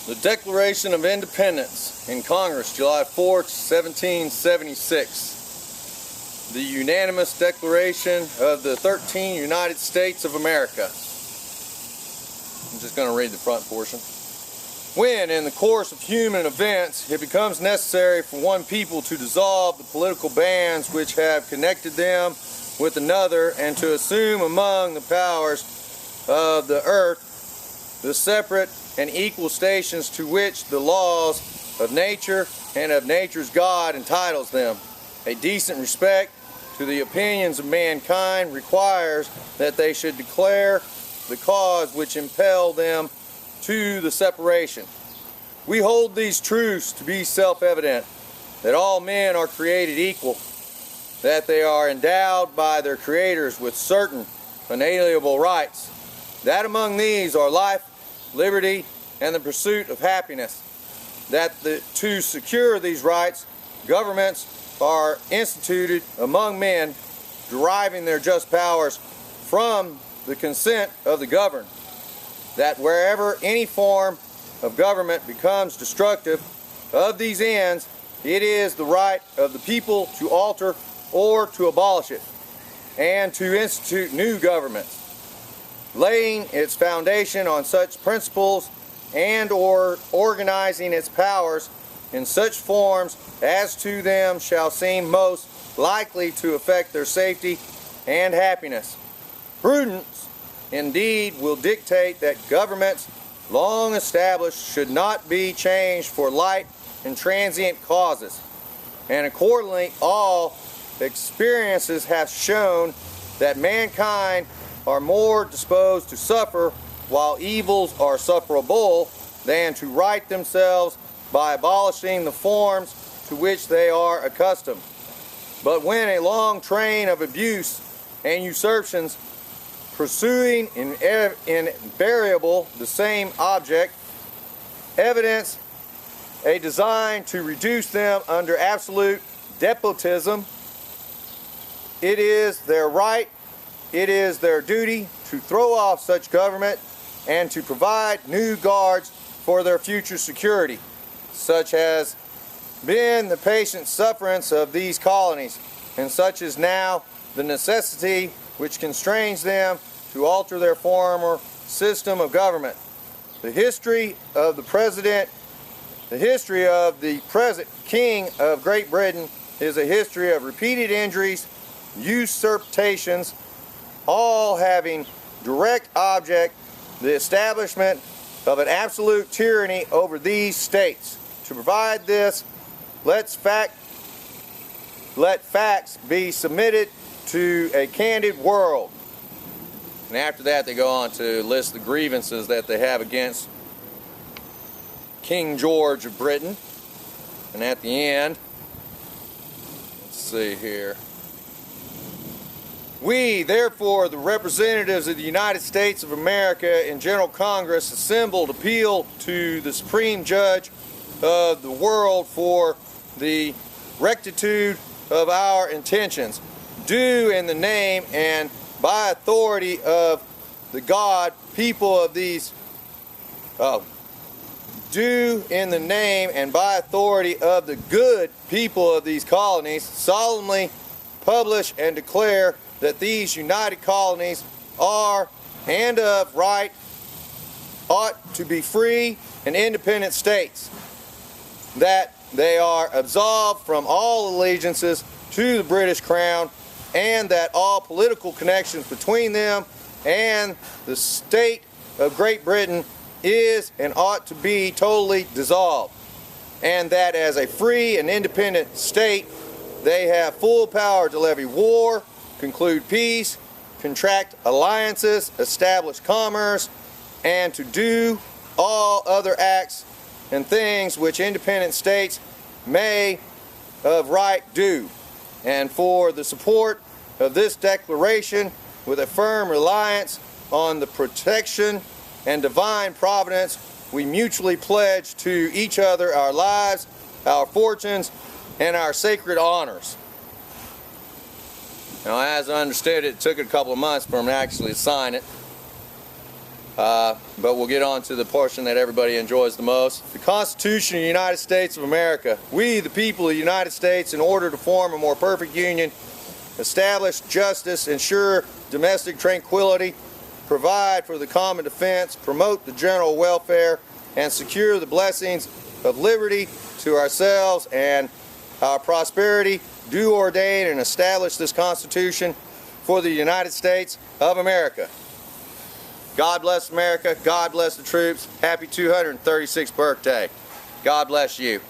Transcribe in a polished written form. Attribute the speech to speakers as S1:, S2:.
S1: The Declaration of Independence in Congress, July 4, 1776. The unanimous declaration of the 13 United States of America. I'm just going to read the front portion. When, in the course of human events, it becomes necessary for one people to dissolve the political bands which have connected them with another, and to assume among the powers of the earth the separate and equal stations to which the laws of nature and of nature's God entitles them, a decent respect to the opinions of mankind requires that they should declare the cause which impelled them to the separation. We hold these truths to be self-evident, that all men are created equal, that they are endowed by their creators with certain unalienable rights, that among these are life, liberty, and the pursuit of happiness, that to secure these rights, governments are instituted among men, deriving their just powers from the consent of the governed, that wherever any form of government becomes destructive of these ends, it is the right of the people to alter or to abolish it, and to institute new governments, laying its foundation on such principles and or organizing its powers in such forms as to them shall seem most likely to affect their safety and happiness. Prudence, indeed, will dictate that governments long established should not be changed for light and transient causes, and accordingly all experiences have shown that mankind are more disposed to suffer while evils are sufferable than to right themselves by abolishing the forms to which they are accustomed. But when a long train of abuse and usurpations pursuing invariable the same object evidence a design to reduce them under absolute despotism, it is their right, it is their duty to throw off such government and to provide new guards for their future security, such has been the patient sufferance of these colonies, and such is now the necessity which constrains them to alter their former system of government. The history of the present King of Great Britain is a history of repeated injuries, usurpations, all having direct object the establishment of an absolute tyranny over these states. To provide this, let facts be submitted to a candid world. And after that they go on to list the grievances that they have against King George of Britain. And at the end, let's see here. We, therefore, the representatives of the United States of America in General Congress assembled, appeal to the Supreme Judge of the world for the rectitude of our intentions, do in the name and by authority of the God, people of these, do in the name and by authority of the good people of these colonies, solemnly publish and declare that these united colonies are, and of right, ought to be free and independent states, that they are absolved from all allegiances to the British Crown, and that all political connections between them and the state of Great Britain is and ought to be totally dissolved, and that as a free and independent state they have full power to levy war, conclude peace, contract alliances, establish commerce, and to do all other acts and things which independent states may of right do. And for the support of this declaration, with a firm reliance on the protection and divine providence, we mutually pledge to each other our lives, our fortunes, and our sacred honors. Now, as I understood it, it took a couple of months for him to actually sign it. but we'll get on to the portion that everybody enjoys the most. The Constitution of the United States of America. We, the people of the United States, in order to form a more perfect union, establish justice, ensure domestic tranquility, provide for the common defense, promote the general welfare, and secure the blessings of liberty to ourselves and our prosperity, do ordain and establish this Constitution for the United States of America. God bless America. God bless the troops. Happy 236th birthday. God bless you.